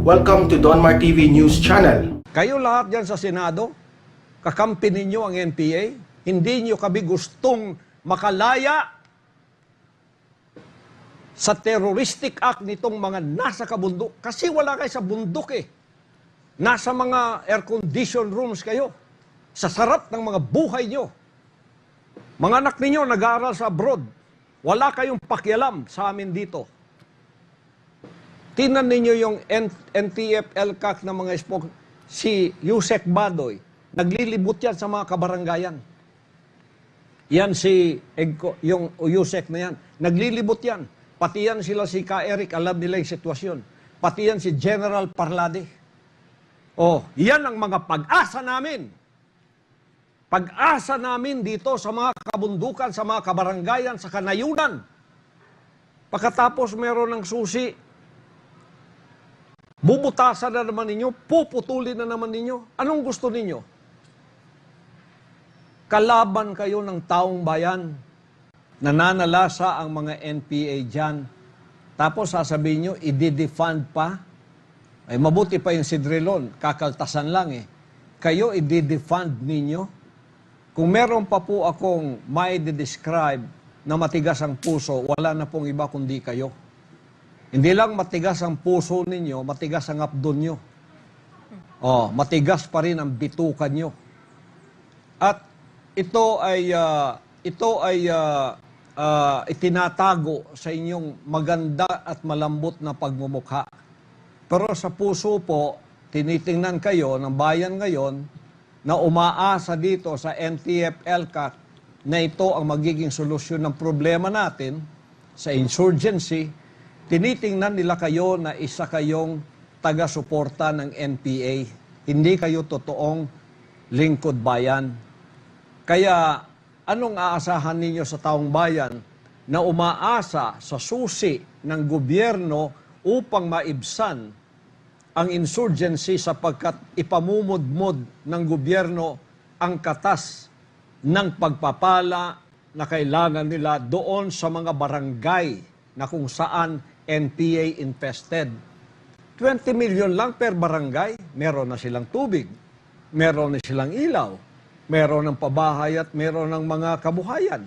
Welcome to Donmar TV News Channel. Kayo lahat dyan sa Senado, kakampi ninyo ang NPA, hindi nyo kami gustong makalaya sa terroristic act nitong mga nasa kabundok. Kasi wala kayo sa bundok eh. Nasa mga air-conditioned rooms kayo. Sa sarap ng mga buhay nyo. Mga anak ninyo nag-aaral sa abroad. Wala kayong pakialam sa amin dito. Tingnan ninyo yung NTF-ELCAC na mga si Yusek Badoy. Naglilibot yan sa mga kabaranggayan. Yan yung Yusek na yan. Naglilibot yan. Pati yan sila si Ka Eric, alam nila yung sitwasyon. Pati yan si General Parlade. Oh, yan ang mga pag-asa namin. Pag-asa namin dito sa mga kabundukan, sa mga kabaranggayan, sa kanayunan. Pagkatapos meron ng susi, bubutasan na naman ninyo, puputulin na naman ninyo. Anong gusto ninyo? Kalaban kayo ng taong bayan. Nananalasa ang mga NPA dyan. Tapos sasabihin nyo, i-defund pa. Ay mabuti pa yung Sidrilon, kakaltasan lang eh. Kayo, i-defund ninyo. Kung meron pa po akong may describe na matigas ang puso, wala na pong iba kundi kayo. Hindi lang matigas ang puso ninyo, matigas ang abdon nyo. Oh, matigas pa rin ang bitukan nyo. At ito ay itinatago sa inyong maganda at malambot na pagmumukha. Pero sa puso po, tinitingnan kayo ng bayan ngayon na umaasa dito sa NTF-ELCAC na ito ang magiging solusyon ng problema natin sa insurgency. Tinitingnan nila kayo na isa kayong taga-suporta ng NPA. Hindi kayo totoong lingkod bayan. Kaya anong aasahan ninyo sa taong bayan na umaasa sa susi ng gobyerno upang maibsan ang insurgency sapagkat ipamumudmod ng gobyerno ang katas ng pagpapala na kailangan nila doon sa mga barangay na kung saan NPA infested. 20 million lang per barangay, meron na silang tubig, meron na silang ilaw, meron ng pabahay at meron ng mga kabuhayan.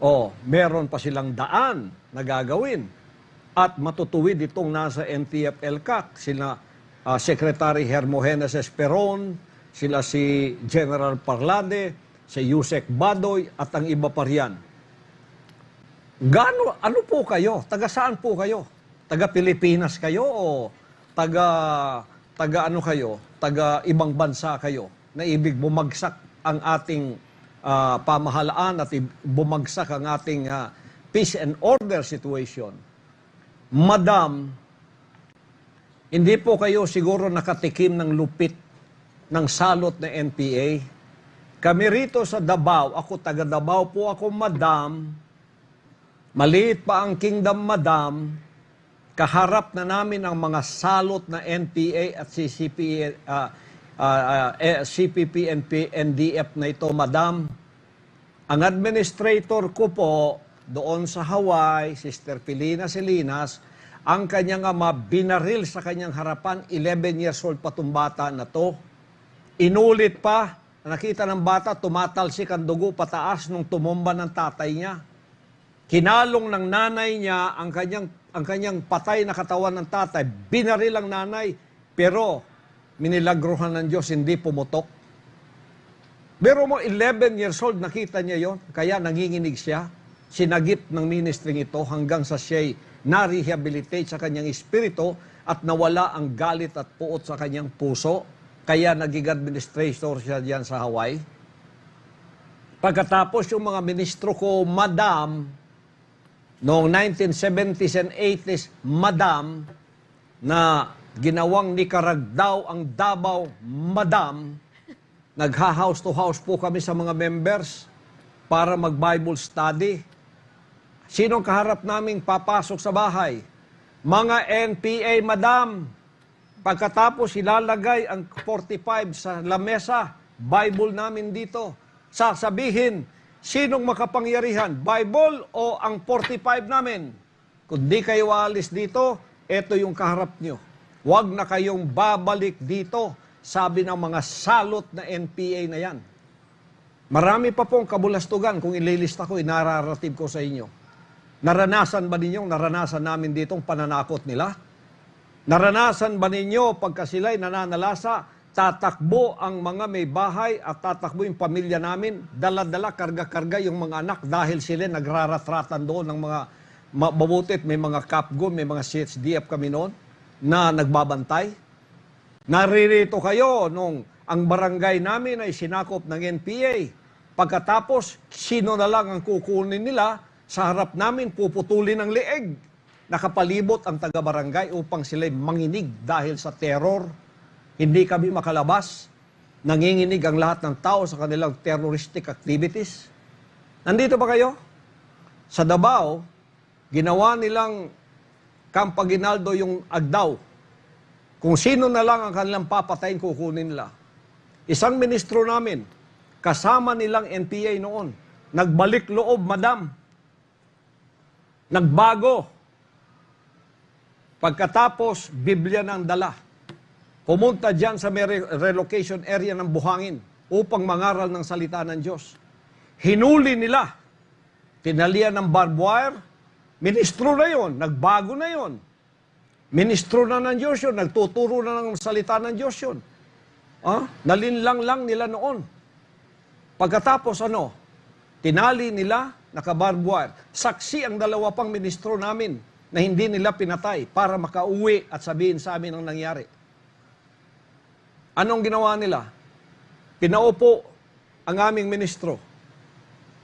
O, meron pa silang daan na gagawin. At matutuwid itong nasa NTF-ELCAC, sila Secretary Hermogenes Esperon, sila si General Parlade, si Yusek Badoy, at ang iba pa riyan. Ano po kayo? Taga saan po kayo? Taga Pilipinas kayo o taga ano kayo? Taga ibang bansa kayo na ibig bumagsak ang ating pamahalaan at bumagsak ang ating peace and order situation. Madam, hindi po kayo siguro nakatikim ng lupit ng salot na NPA. Kami rito sa Davao, ako taga Davao po ako, madam. Maliit pa ang kingdom, madam. Kaharap na namin ang mga salot na NPA at CPP, NDF na ito, madam. Ang administrator ko po, doon sa Hawaii, Sister Pilina Salinas, ang kanyang ama binaril sa kanyang harapan, 11 years old pa itong bata na to. Inulit pa, nakita ng bata, tumatalsik ang dugo pataas nung tumumba ng tatay niya. Kinalong ng nanay niya ang kanyang patay na katawan ng tatay. Binaril ang nanay, pero minilagruhan ng Diyos, hindi pumutok. Pero mo 11 years old, nakita niya yon, kaya nanginginig siya. Sinagip ng ministry ito hanggang sa siya'y na-rehabilitate sa kanyang espiritu at nawala ang galit at puot sa kanyang puso. Kaya naging administrator siya diyan sa Hawaii. Pagkatapos yung mga ministro ko, madam, noong 1970s and 80s, madam, na ginawang Nicaragdao ang Davao, madam, nagha-house to house po kami sa mga members para mag-Bible study. Sinong kaharap naming papasok sa bahay? Mga NPA, madam. Pagkatapos ilalagay ang 45 sa lamesa, Bible namin dito. Sasabihin, sinong makapangyarihan? Bible o ang 45 namin? Kung di kayo aalis dito, ito yung kaharap nyo. Huwag na kayong babalik dito, sabi ng mga salot na NPA na yan. Marami pa pong kabulastugan kung ililista ko, inararatib ko sa inyo. Naranasan ba ninyo, naranasan namin ditong pananakot nila? Naranasan ba ninyo pagka sila'y nananalasa, tatakbo ang mga may bahay at tatakbo yung pamilya namin, dala-dala, karga-karga yung mga anak dahil sila nagraratratan doon ng mga mabutit, may mga Capgum, may mga CHDF kami noon na nagbabantay. Naririto kayo nung ang barangay namin ay sinakop ng NPA. Pagkatapos, sino na lang ang kukunin nila, sa harap namin puputulin ang leeg. Nakapalibot ang taga-barangay upang sila'y manginig dahil sa terror. Hindi kami makalabas. Nanginginig ang lahat ng tao sa kanilang terroristic activities. Nandito ba kayo? Sa Davao, ginawa nilang Campaginaldo yung Agdao. Kung sino na lang ang kanilang papatayin, kukunin nila. Isang ministro namin, kasama nilang NPA noon, nagbalik loob, madam. Nagbago. Pagkatapos, Biblia ng dala. Pumunta dyan sa may relocation area ng Buhangin upang mangaral ng salita ng Diyos. Hinuli nila. Tinalian ng barbed wire. Ministro na yon, nagbago na yon. Ministro na ng Diyos yun, nagtuturo na ng salita ng Diyos yun. Nalinlang lang nila noon. Pagkatapos tinali nila, naka-barbed wire. Saksi ang dalawa pang ministro namin na hindi nila pinatay para makauwi at sabihin sa amin ang nangyari. Anong ginawa nila? Pinaupo ang aming ministro.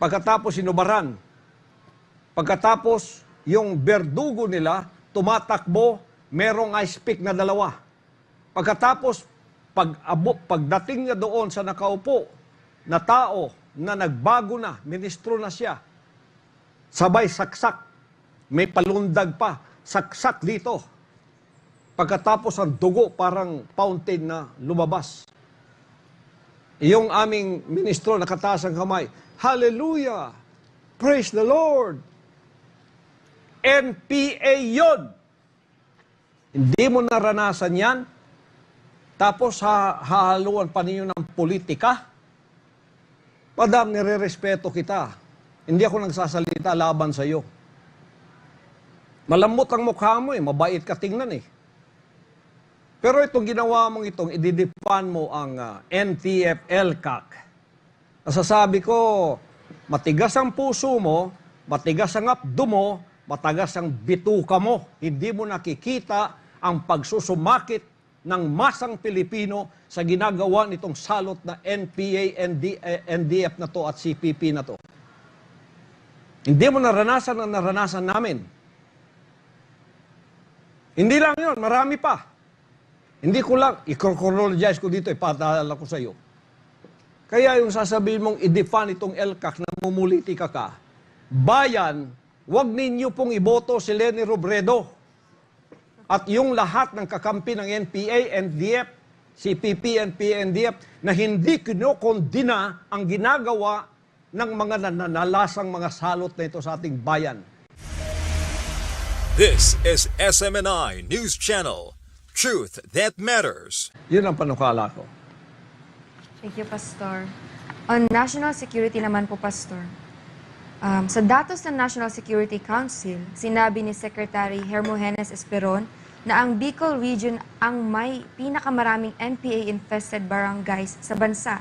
Pagkatapos sinubaran. Pagkatapos yung berdugo nila tumatakbo, merong ice pick na dalawa. Pagkatapos pagdating niya doon sa nakaupo na tao na nagbago na, ministro na siya, sabay saksak, may palundag pa, saksak dito. Pagkatapos ang dugo, parang fountain na lumabas. Yung aming ministro nakataas ang kamay, Hallelujah! Praise the Lord! NPA yun! Hindi mo naranasan yan, tapos hahaluan pa ninyo ng politika. Madam, nire-respeto kita. Hindi ako nagsasalita laban sa iyo. Malambot ang mukha mo mabait ka tingnan Pero itong ginawa mong itong, ididipan mo ang NTF-ELCAC. Nasasabi ko, matigas ang puso mo, matigas ang abdo mo, matagas ang bituka mo. Hindi mo nakikita ang pagsusumakit ng masang Pilipino sa ginagawa nitong salot na NPA, NDF na to at CPP na to. Hindi mo naranasan ang naranasan namin. Hindi lang yun, marami pa. Hindi ko lang, i-chronologize ko dito, ipatala ko sa iyo. Kaya yung sasabihin mong i-defund itong ELCAC na mumulitika ka, bayan, wag ninyo pong iboto si Leni Robredo. At yung lahat ng kakampi ng NPA, NDF, CPP, NPA, NDF, na hindi kinokondina ang ginagawa ng mga nananalasang mga salot na ito sa ating bayan. This is SMNI News Channel. Truth that matters. Yun ang panukala ko. Thank you, Pastor. On national security naman po, Pastor. Sa datos ng National Security Council, sinabi ni Secretary Hermogenes Esperon na ang Bicol Region ang may pinakamaraming NPA-infested barangays sa bansa.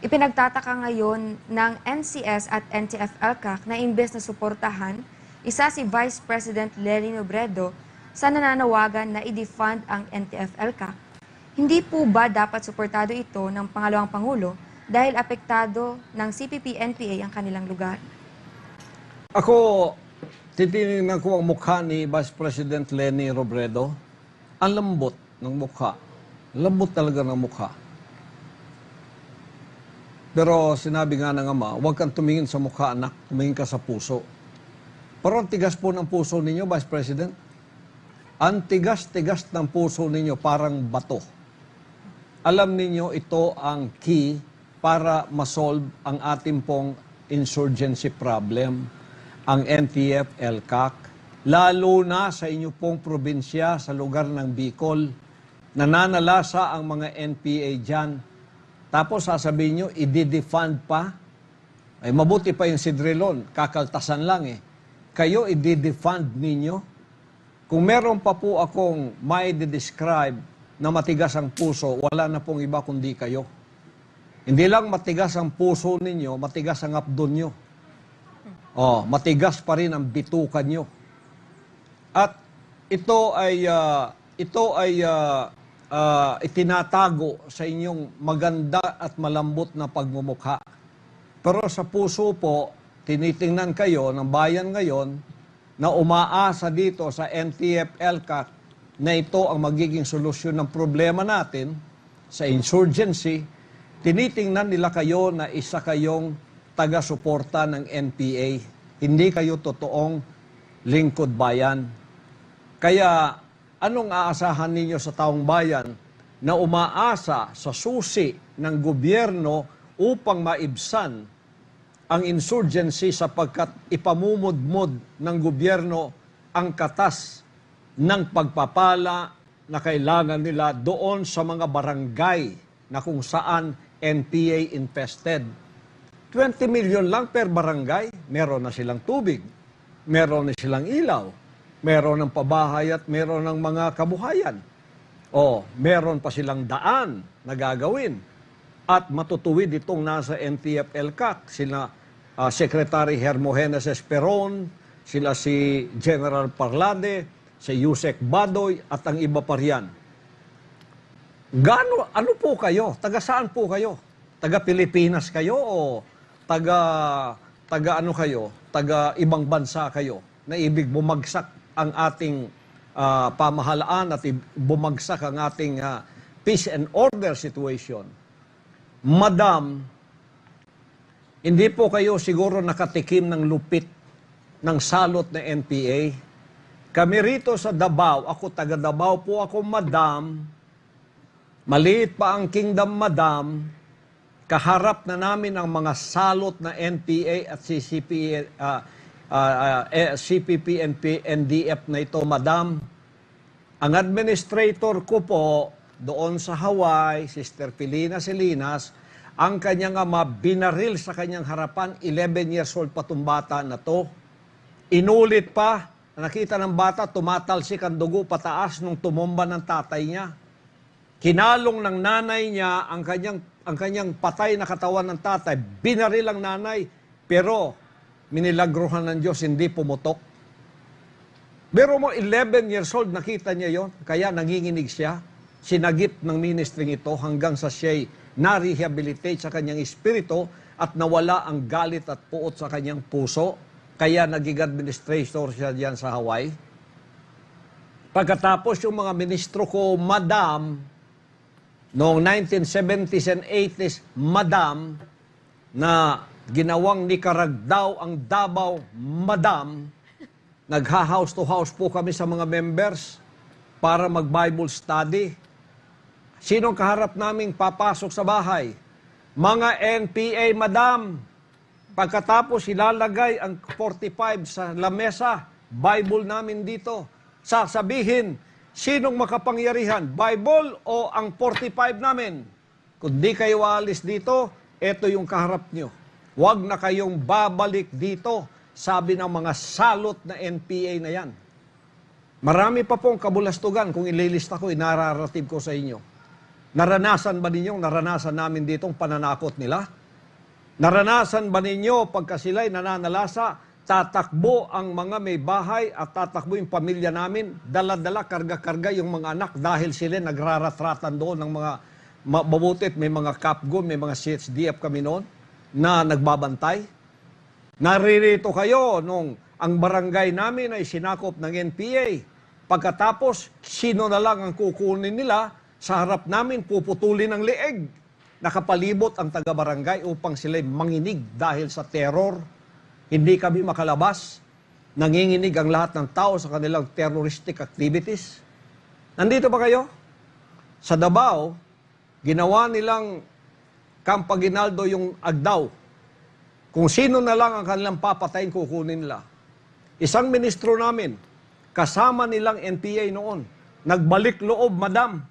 Ipinagtataka ngayon ng NCS at NTF-ELCAC na imbes na suportahan, isa si Vice President Leni Robredo sa nananawagan na i-defund ang NTF-ELCAC. Hindi po ba dapat suportado ito ng pangalawang Pangulo dahil apektado ng CPP-NPA ang kanilang lugar? Ako, titinignan ko ang mukha ni Vice President Leni Robredo. Ang lambot ng mukha. Lambot talaga ng mukha. Pero sinabi nga ng ama, huwag kang tumingin sa mukha, anak. Tumingin ka sa puso. Pero ang tigas po ng puso ninyo, Vice President. Ang tigas-tigas ng puso ninyo parang bato. Alam ninyo, ito ang key para masolve ang ating pong insurgency problem. Ang NTF, ELCAC, lalo na sa inyo pong probinsya sa lugar ng Bicol. nananalasa ang mga NPA dyan. Tapos sasabihin nyo, i-defund pa. Ay mabuti pa yung Sidrilon, kakaltasan lang eh. Kayo, i-defund ninyo. Kung meron pa po akong may describe na matigas ang puso, wala na pong iba kundi kayo. Hindi lang matigas ang puso ninyo, matigas ang abdon nyo. Matigas pa rin ang bitukan nyo. At ito ay itinatago sa inyong maganda at malambot na pagmumukha. Pero sa puso po, tinitingnan kayo ng bayan ngayon na umaasa dito sa NTF-ELCAC na ito ang magiging solusyon ng problema natin sa insurgency. Tinitingnan nila kayo na isa kayong taga-suporta ng NPA. Hindi kayo totoong lingkod bayan. Kaya anong aasahan ninyo sa taong bayan na umaasa sa susi ng gobyerno upang maibsan ang insurgency sapagkat ipamumudmod ng gobyerno ang katas ng pagpapala na kailangan nila doon sa mga barangay na kung saan NPA infested. 20 million lang per barangay, meron na silang tubig, meron na silang ilaw, meron ng pabahay at meron ng mga kabuhayan. Meron pa silang daan na gagawin. At matutuwid itong nasa NTF-ELCAC, sila Secretary Hermogenes Esperon, sila si General Parlade, si Yusek Badoy, at ang iba pa riyan. Ano po kayo? Taga saan po kayo? Taga Pilipinas kayo o taga ano kayo? Taga ibang bansa kayo na ibig bumagsak ang ating pamahalaan at bumagsak ang ating peace and order situation. Madam, hindi po kayo siguro nakatikim ng lupit ng salot na NPA. Kami rito sa Davao, ako taga Davao po ako, madam. Maliit pa ang kingdom, madam. Kaharap na namin ang mga salot na NPA at CPP, NDF na ito, madam. Ang administrator ko po, doon sa Hawaii, Sister Pilina Salinas, ang kanyang ama binaril sa kanyang harapan, 11 years old pa itong bata na to. Inulit pa, nakita ng bata, tumatalsik ang dugo pataas nung tumumba ng tatay niya. Kinalong ng nanay niya ang kanyang patay na katawan ng tatay. Binaril ang nanay, pero minilagruhan ng Diyos, hindi pumutok. Pero mo, 11 years old, nakita niya yon, kaya nanginginig siya. Sinagip ng ministry ito hanggang sa siya'y na-rehabilitate sa kanyang espiritu at nawala ang galit at puot sa kanyang puso. Kaya naging administrator siya diyan sa Hawaii. Pagkatapos yung mga ministro ko, madam, noong 1970s and 80s, madam, na ginawang Nicaragdaw ang Davao, madam, nagha-house to house po kami sa mga members para mag-Bible study. Sinong kaharap naming papasok sa bahay? Mga NPA, madam. Pagkatapos ilalagay ang 45 sa lamesa, Bible namin dito. Sasabihin, sinong makapangyarihan? Bible o ang 45 namin? Kung di kayo alis dito, ito yung kaharap nyo. Huwag na kayong babalik dito, sabi ng mga salot na NPA na yan. Marami pa pong kabulastugan kung ililista ko, inararatib ko sa inyo. Naranasan ba ninyo, naranasan namin ditong pananakot nila? Naranasan ba ninyo pagka sila'y nananalasa, tatakbo ang mga may bahay at tatakbo yung pamilya namin, dala-dala, karga-karga yung mga anak dahil sila nagraratratan doon ng mga mabutit, may mga Capgo, may mga CHDF kami noon na nagbabantay. Naririto kayo nung ang barangay namin ay sinakop ng NPA. Pagkatapos, sino na lang ang kukunin nila, sa harap namin puputulin ng leeg. Nakapalibot ang taga-barangay upang sila'y manginig dahil sa terror. Hindi kami makalabas. Nanginginig ang lahat ng tao sa kanilang terroristic activities. Nandito ba kayo? Sa Davao, ginawa nilang Camp Aguinaldo yung Agdao. Kung sino na lang ang kanilang papatayin, kukunin nila. Isang ministro namin, kasama nilang NPA noon, nagbalik loob, madam.